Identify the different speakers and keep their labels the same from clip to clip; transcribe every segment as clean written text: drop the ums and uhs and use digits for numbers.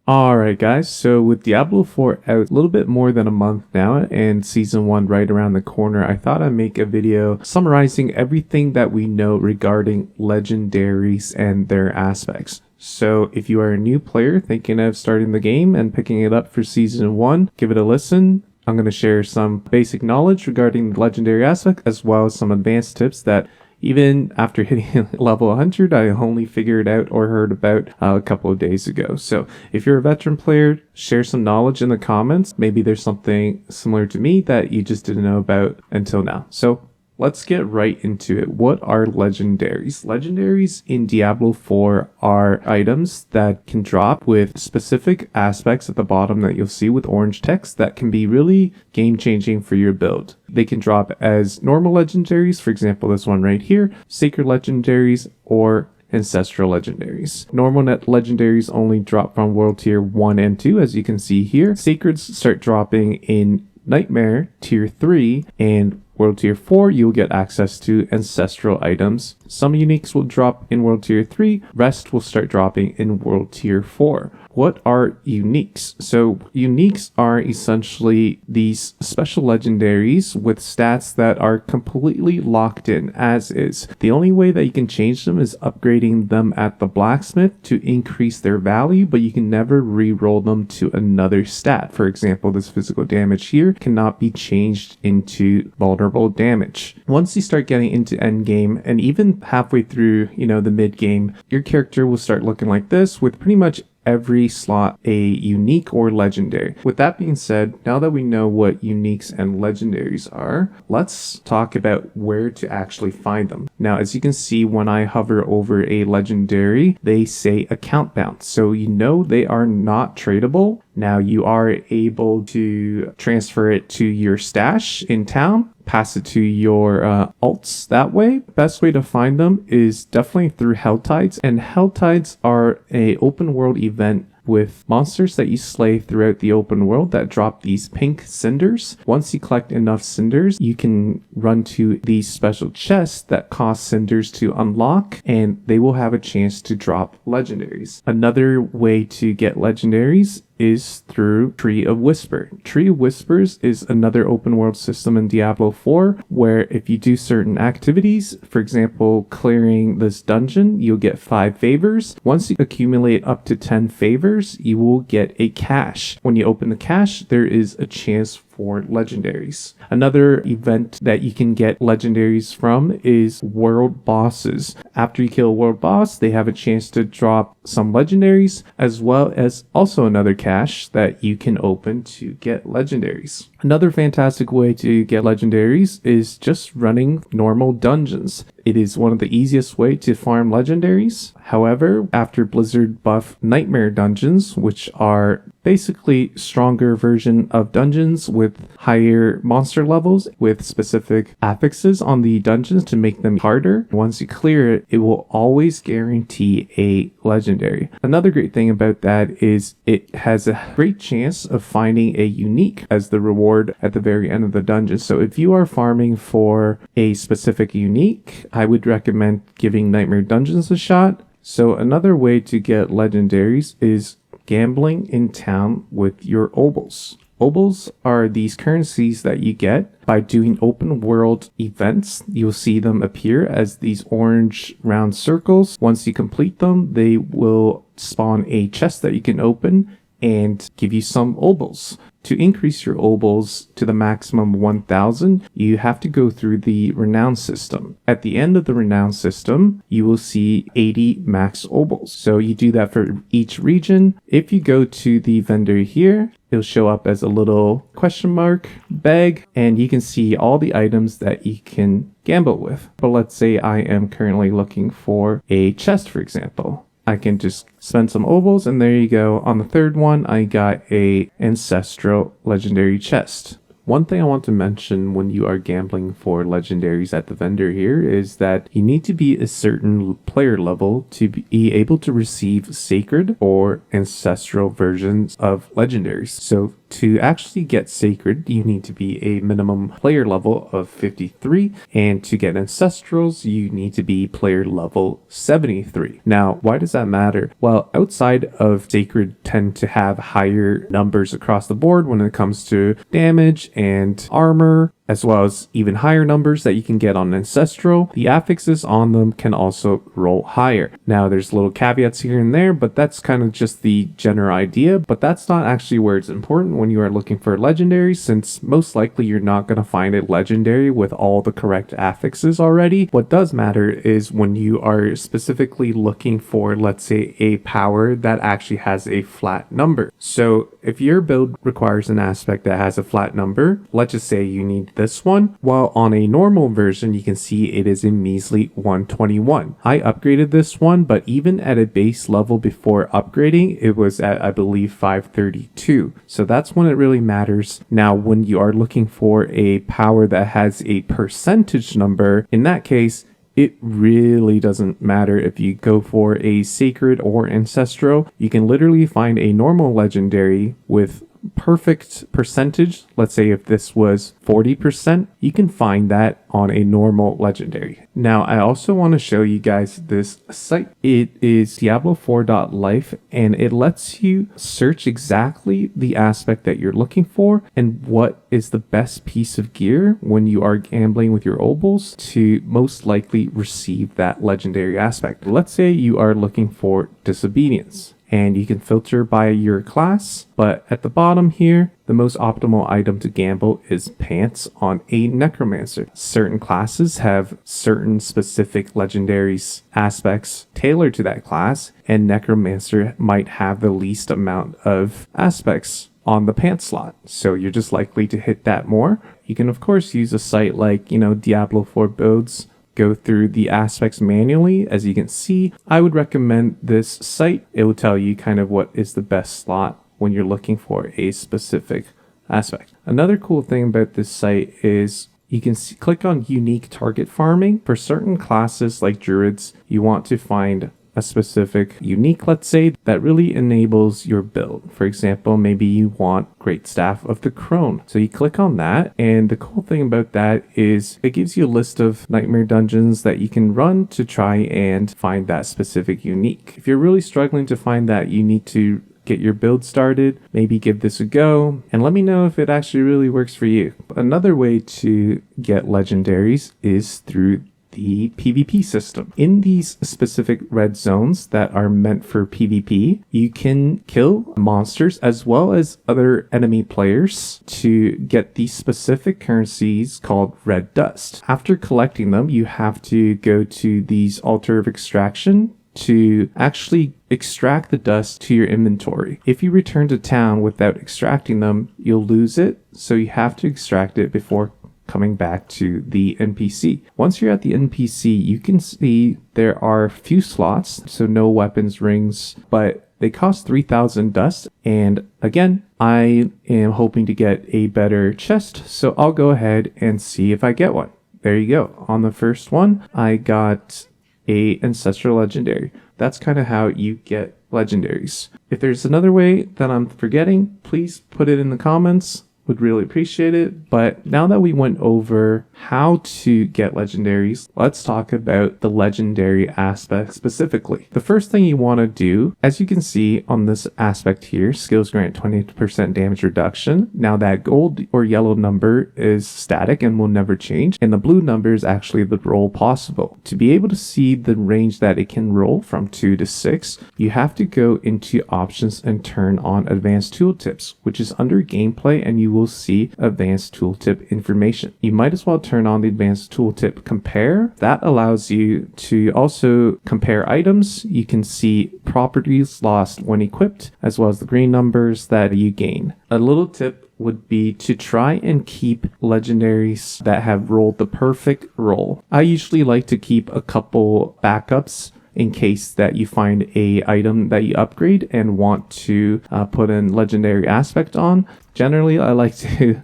Speaker 1: Alright guys, so with Diablo 4 out a little bit more than a month now and Season 1 right around the corner, I thought I'd make a video summarizing everything that we know regarding legendaries and their aspects. So if you are a new player thinking of starting the game and picking it up for Season 1, give it a listen. I'm going to share some basic knowledge regarding the legendary aspect as well as some advanced tips that even after hitting level 100, I only figured out or heard about a couple of days ago. So if you're a veteran player, share some knowledge in the comments. Maybe there's something similar to me that you just didn't know about until now. So let's get right into it. What are legendaries? Legendaries in Diablo 4 are items that can drop with specific aspects at the bottom that you'll see with orange text that can be really game-changing for your build. They can drop as normal legendaries, for example this one right here, sacred legendaries, or ancestral legendaries. Normal net legendaries only drop from world tier 1 and 2, as you can see here. Sacreds start dropping in Nightmare tier 3, and World Tier 4, you'll get access to ancestral items. Some uniques will drop in World Tier 3, rest will start dropping in World Tier 4. What are uniques? So uniques are essentially these special legendaries with stats that are completely locked in as is. The only way that you can change them is upgrading them at the blacksmith to increase their value, but you can never re-roll them to another stat. For example, this physical damage here cannot be changed into vulnerable damage. Once you start getting into endgame and even halfway through, the mid game, your character will start looking like this with pretty much every slot a unique or legendary. With that being said, now that we know what uniques and legendaries are, let's talk about where to actually find them. Now, as you can see, when I hover over a legendary, they say account bounce. So they are not tradable. Now you are able to transfer it to your stash in town, pass it to your alts that way. Best way to find them is definitely through Helltides, and Helltides are a open world event with monsters that you slay throughout the open world that drop these pink cinders. Once you collect enough cinders, you can run to these special chests that cost cinders to unlock, and they will have a chance to drop legendaries. Another way to get legendaries is through Tree of Whisper. Tree of Whispers is another open world system in Diablo 4 where if you do certain activities, for example clearing this dungeon, you'll get 5 favors. Once you accumulate up to 10 favors, you will get a cache. When you open the cache, there is a chance for legendaries. Another event that you can get legendaries from is world bosses. After you kill a world boss, they have a chance to drop some legendaries as well as also another cache that you can open to get legendaries. Another fantastic way to get legendaries is just running normal dungeons. It is one of the easiest way to farm legendaries. However, after Blizzard buff Nightmare dungeons, which are basically stronger version of dungeons with higher monster levels with specific affixes on the dungeons to make them harder. Once you clear it, it will always guarantee a legendary. Another great thing about that is it has a great chance of finding a unique as the reward at the very end of the dungeon. So if you are farming for a specific unique, I would recommend giving Nightmare Dungeons a shot. So another way to get legendaries is gambling in town with your Obols. Obols are these currencies that you get by doing open world events. You'll see them appear as these orange round circles. Once you complete them, they will spawn a chest that you can open and give you some Obols. To increase your Obols to the maximum 1000, you have to go through the renown system. At the end of the renown system, you will see 80 max Obols. So you do that for each region. If you go to the vendor here, it'll show up as a little question mark bag, and you can see all the items that you can gamble with. But let's say I am currently looking for a chest, for example. I can just spend some Obols, and there you go. On the third one, I got a ancestral legendary chest. One thing I want to mention when you are gambling for legendaries at the vendor here is that you need to be a certain player level to be able to receive sacred or ancestral versions of legendaries. So To actually get Sacred, you need to be a minimum player level of 53, and to get Ancestrals, you need to be player level 73. Now, why does that matter? Well, outside of Sacred tend to have higher numbers across the board when it comes to damage and armor, as well as even higher numbers that you can get on Ancestral. The affixes on them can also roll higher. Now, there's little caveats here and there, but that's kind of just the general idea, but that's not actually where it's important when you are looking for legendary, since most likely you're not going to find a legendary with all the correct affixes already. What does matter is when you are specifically looking for, let's say, a power that actually has a flat number. So if your build requires an aspect that has a flat number, let's just say you need this one, well, on a normal version you can see it is a measly 121. I upgraded this one, but even at a base level before upgrading, it was at, I believe, 532. So that's when it really matters. Now, when you are looking for a power that has a percentage number, in that case, it really doesn't matter if you go for a Sacred or Ancestral. You can literally find a normal legendary with perfect percentage. Let's say if this was 40%, you can find that on a normal legendary. Now, I also want to show you guys this site. It is Diablo4.life, and it lets you search exactly the aspect that you're looking for and what is the best piece of gear when you are gambling with your Obols to most likely receive that legendary aspect. Let's say you are looking for Disobedience, and you can filter by your class, but at the bottom here, the most optimal item to gamble is pants on a Necromancer. Certain classes have certain specific legendaries aspects tailored to that class, and Necromancer might have the least amount of aspects on the pants slot, so you're just likely to hit that more. You can of course use a site like, Diablo 4 builds, go through the aspects manually. As you can see, I would recommend this site. It will tell you kind of what is the best slot when you're looking for a specific aspect. Another cool thing about this site is you can click on unique target farming. For certain classes like druids, you want to find a specific unique, let's say, that really enables your build. For example, maybe you want Great Staff of the Crone. So you click on that, and the cool thing about that is it gives you a list of nightmare dungeons that you can run to try and find that specific unique. If you're really struggling to find that, you need to get your build started, maybe give this a go, and let me know if it actually really works for you. Another way to get legendaries is through the PvP system. In these specific red zones that are meant for PvP, you can kill monsters as well as other enemy players to get these specific currencies called red dust. After collecting them, you have to go to these altar of extraction to actually extract the dust to your inventory. If you return to town without extracting them, you'll lose it, so you have to extract it before coming back to the NPC. Once you're at the NPC, you can see there are a few slots, so no weapons rings, but they cost 3,000 dust. And again, I am hoping to get a better chest, so I'll go ahead and see if I get one. There you go. On the first one, I got a Ancestral Legendary. That's kind of how you get legendaries. If there's another way that I'm forgetting, please put it in the comments. Would really appreciate it. But now that we went over how to get legendaries, let's talk about the legendary aspect specifically. The first thing you want to do, as you can see on this aspect here, skills grant 20% damage reduction. Now that gold or yellow number is static and will never change, and the blue number is actually the roll possible. To be able to see the range that it can roll from 2 to 6, you have to go into options and turn on advanced tooltips, which is under gameplay, and you will see advanced tooltip information. You might as well turn on the advanced tooltip compare. That allows you to also compare items. You can see properties lost when equipped, as well as the green numbers that you gain. A little tip would be to try and keep legendaries that have rolled the perfect roll. I usually like to keep a couple backups in case that you find a item that you upgrade and want to put in legendary aspect on. Generally, I like to,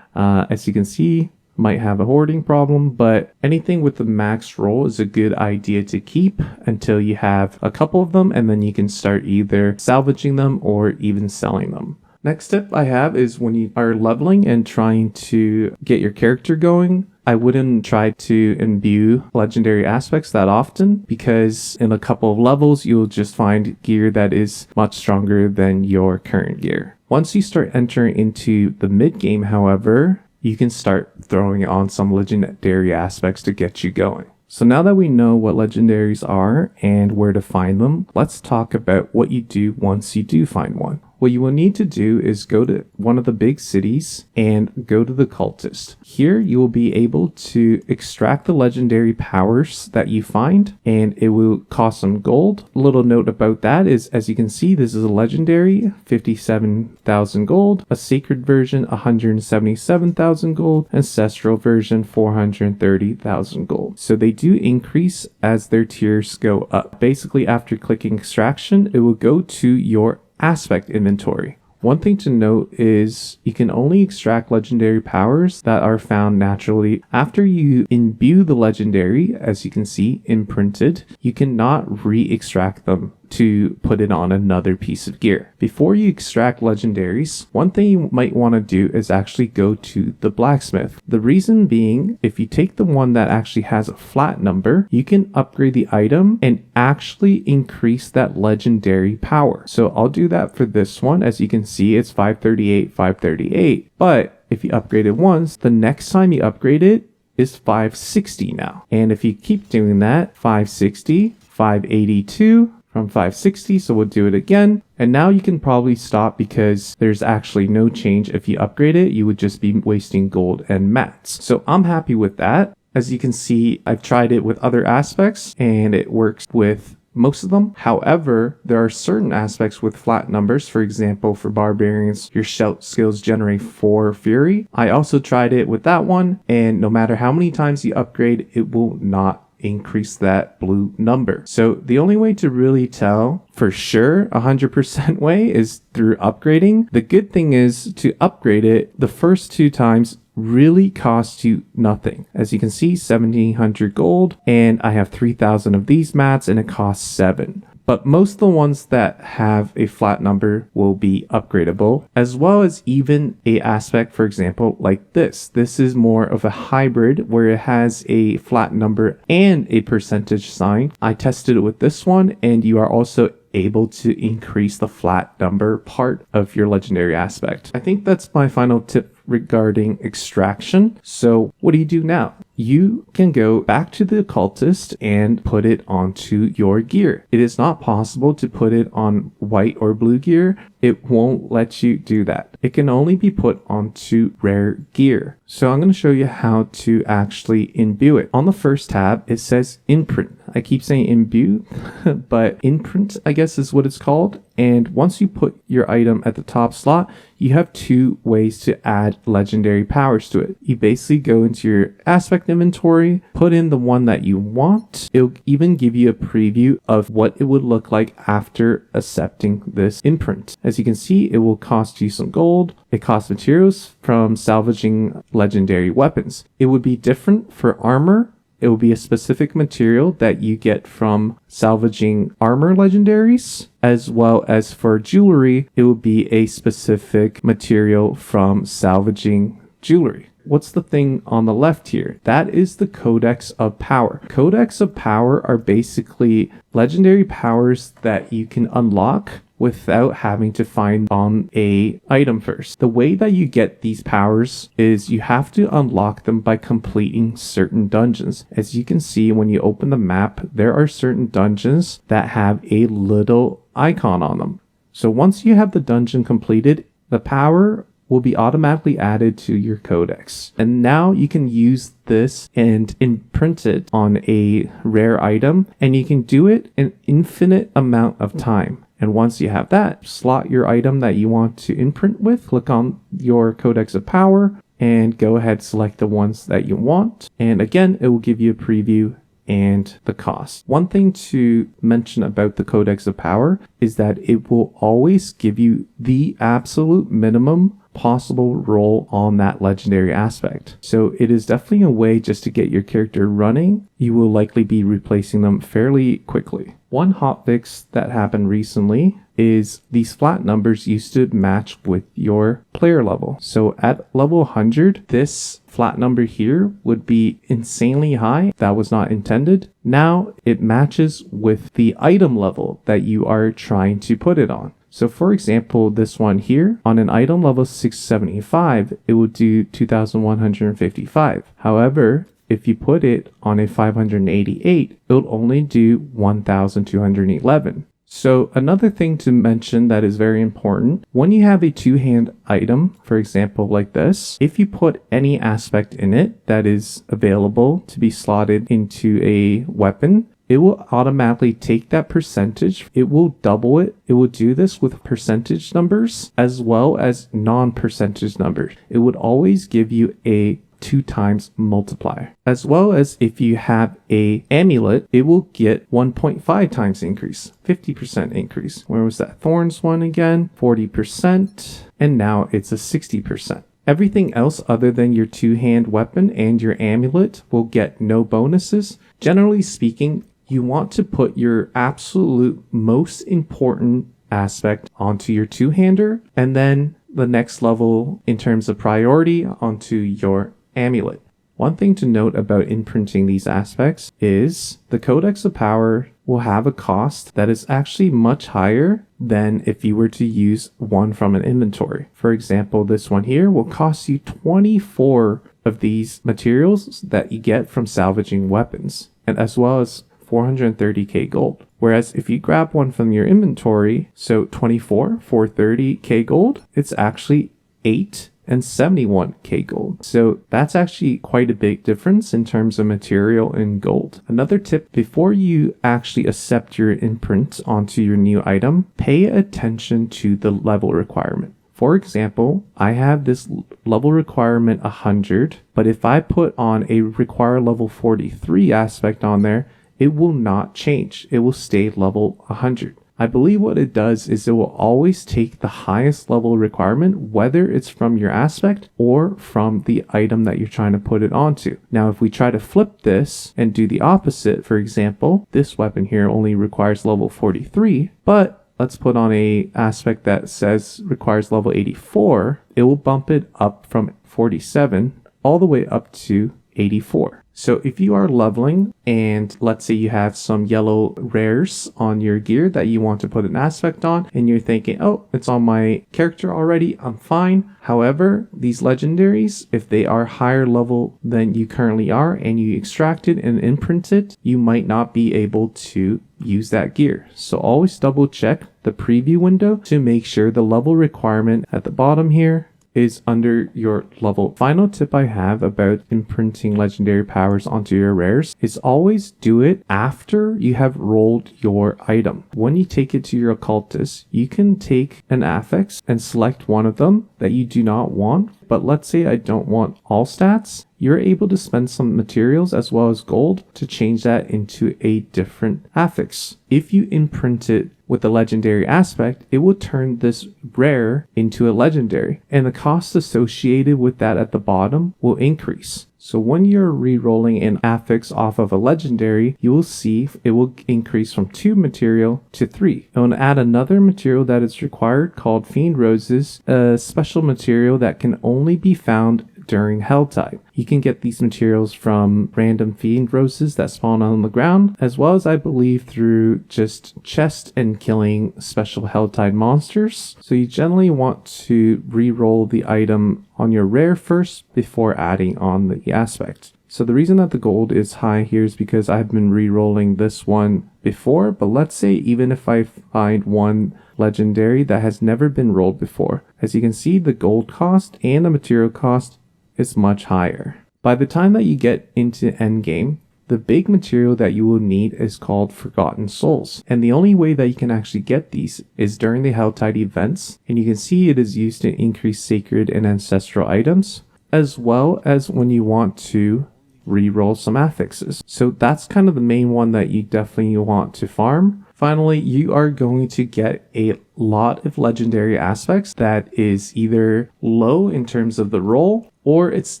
Speaker 1: as you can see, might have a hoarding problem, but anything with the max roll is a good idea to keep until you have a couple of them, and then you can start either salvaging them or even selling them. Next tip I have is when you are leveling and trying to get your character going, I wouldn't try to imbue legendary aspects that often, because in a couple of levels you'll just find gear that is much stronger than your current gear. Once you start entering into the mid game, however, you can start throwing on some legendary aspects to get you going. So now that we know what legendaries are and where to find them, let's talk about what you do once you do find one. What you will need to do is go to one of the big cities and go to the cultist. Here you will be able to extract the legendary powers that you find, and it will cost some gold. A little note about that is, as you can see, this is a legendary, 57,000 gold, a sacred version, 177,000 gold, ancestral version, 430,000 gold. So they do increase as their tiers go up. Basically, after clicking extraction, it will go to your aspect inventory. One thing to note is you can only extract legendary powers that are found naturally. After you imbue the legendary, as you can see, imprinted, you cannot re-extract them to put it on another piece of gear. Before you extract legendaries, one thing you might want to do is actually go to the blacksmith. The reason being, if you take the one that actually has a flat number, you can upgrade the item and actually increase that legendary power. So I'll do that for this one. As you can see, it's 538, 538. But if you upgrade it once, the next time you upgrade it is 560 now. And if you keep doing that, 560, 582, from 560, so we'll do it again. And now you can probably stop because there's actually no change. If you upgrade it, you would just be wasting gold and mats. So I'm happy with that. As you can see, I've tried it with other aspects and it works with most of them. However, there are certain aspects with flat numbers. For example, for barbarians, your shout skills generate 4 fury. I also tried it with that one, and no matter how many times you upgrade, it will not increase that blue number. So the only way to really tell for sure 100% way is through upgrading. The good thing is to upgrade it the first 2 times really costs you nothing. As you can see, 1700 gold, and I have 3000 of these mats, and it costs 7. But most of the ones that have a flat number will be upgradable, as well as even a aspect, for example, like this. This is more of a hybrid where it has a flat number and a percentage sign. I tested it with this one, and you are also able to increase the flat number part of your legendary aspect. I think that's my final tip regarding extraction. So what do you do now? You can go back to the occultist and put it onto your gear. It is not possible to put it on white or blue gear. It won't let you do that. It can only be put onto rare gear. So I'm going to show you how to actually imbue it. On the first tab, it says Imprint. I keep saying imbue, but Imprint, I guess, is what it's called. And once you put your item at the top slot, you have 2 ways to add legendary powers to it. You basically go into your aspect inventory, put in the one that you want. It'll even give you a preview of what it would look like after accepting this imprint. As you can see, it will cost you some gold. It costs materials from salvaging legendary weapons. It would be different for armor. It will be a specific material that you get from salvaging armor legendaries, as well as for jewelry, it will be a specific material from salvaging jewelry. What's the thing on the left here? That is the Codex of Power. Codex of Power are basically legendary powers that you can unlock without having to find on a item first. The way that you get these powers is you have to unlock them by completing certain dungeons. As you can see, when you open the map, there are certain dungeons that have a little icon on them. So once you have the dungeon completed, the power will be automatically added to your codex. And now you can use this and imprint it on a rare item, and you can do it an infinite amount of time. And once you have that, slot your item that you want to imprint with, click on your Codex of Power, and go ahead, select the ones that you want. And again, it will give you a preview and the cost. One thing to mention about the Codex of Power is that it will always give you the absolute minimum possible roll on that legendary aspect. So it is definitely a way just to get your character running. You will likely be replacing them fairly quickly. One hotfix that happened recently is these flat numbers used to match with your player level. So at level 100, this flat number here would be insanely high. That was not intended. Now it matches with the item level that you are trying to put it on. So for example, this one here, on an item level 675, it would do 2155. However, if you put it on a 588, it will only do 1211. So another thing to mention that is very important, when you have a two-hand item, for example like this, if you put any aspect in it that is available to be slotted into a weapon, it will automatically take that percentage, it will double it. It will do this with percentage numbers as well as non-percentage numbers. It would always give you a 2 times multiplier. As well as if you have a amulet, it will get 1.5 times increase, 50% increase. Where was that thorns one again? 40%, and now it's a 60%. Everything else other than your two-hand weapon and your amulet will get no bonuses. Generally speaking, you want to put your absolute most important aspect onto your two-hander, and then the next level in terms of priority onto your amulet. One thing to note about imprinting these aspects is the Codex of Power will have a cost that is actually much higher than if you were to use one from an inventory. For example, this one here will cost you 24 of these materials that you get from salvaging weapons, and as well as 430k gold. Whereas if you grab one from your inventory, so 24 for 30k gold, it's actually 8 and 71k gold. So that's actually quite a big difference in terms of material and gold. Another tip, before you actually accept your imprint onto your new item, pay attention to the level requirement. For example, I have this level requirement 100, but if I put on a require level 43 aspect on there, it will not change. It will stay level 100. I believe what it does is it will always take the highest level requirement, whether it's from your aspect or from the item that you're trying to put it onto. Now, if we try to flip this and do the opposite, for example, this weapon here only requires level 43, but let's put on a aspect that says requires level 84, it will bump it up from 47 all the way up to 84. So if you are leveling and let's say you have some yellow rares on your gear that you want to put an aspect on and you're thinking, oh, it's on my character already, I'm fine. However, these legendaries, if they are higher level than you currently are and you extract it and imprint it, you might not be able to use that gear. So always double check the preview window to make sure the level requirement at the bottom here is under your level. Final tip I have about imprinting legendary powers onto your rares is always do it after you have rolled your item. When you take it to your occultist, you can take an affix and select one of them that you do not want. But let's say I don't want all stats. You're able to spend some materials as well as gold to change that into a different affix. If you imprint it with a legendary aspect, it will turn this rare into a legendary, and the cost associated with that at the bottom will increase. So when you're re-rolling an affix off of a legendary, you will see it will increase from 2 material to 3. I want to add another material that is required called Fiend Roses, a special material that can only be found during Helltide. You can get these materials from random Fiend Roses that spawn on the ground, as well as I believe through just chest and killing special Helltide monsters. So you generally want to re-roll the item on your rare first before adding on the aspect. So the reason that the gold is high here is because I've been re-rolling this one before, but let's say even if I find one legendary that has never been rolled before, as you can see, the gold cost and the material cost is much higher. By the time that you get into endgame, the big material that you will need is called Forgotten Souls. And the only way that you can actually get these is during the Helltide events. And you can see it is used to increase sacred and ancestral items, as well as when you want to re-roll some affixes. So that's kind of the main one that you definitely want to farm. Finally, you are going to get a lot of legendary aspects that is either low in terms of the roll, or it's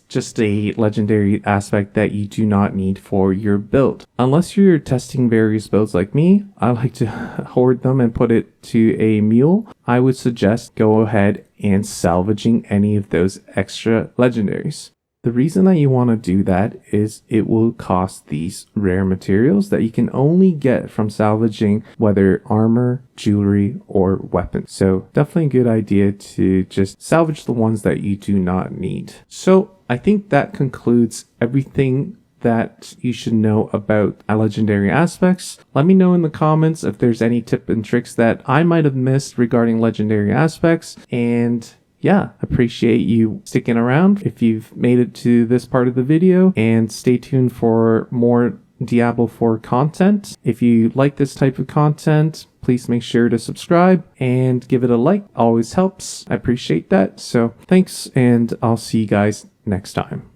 Speaker 1: just a legendary aspect that you do not need for your build. Unless you're testing various builds like me, I like to hoard them and put it to a mule. I would suggest go ahead and salvaging any of those extra legendaries. The reason that you want to do that is it will cost these rare materials that you can only get from salvaging whether armor, jewelry, or weapons. So definitely a good idea to just salvage the ones that you do not need. So I think that concludes everything that you should know about legendary aspects. Let me know in the comments if there's any tips and tricks that I might have missed regarding legendary aspects. And yeah, appreciate you sticking around if you've made it to this part of the video, and stay tuned for more Diablo 4 content. If you like this type of content, please make sure to subscribe and give it a like. Always helps. I appreciate that. So thanks, and I'll see you guys next time.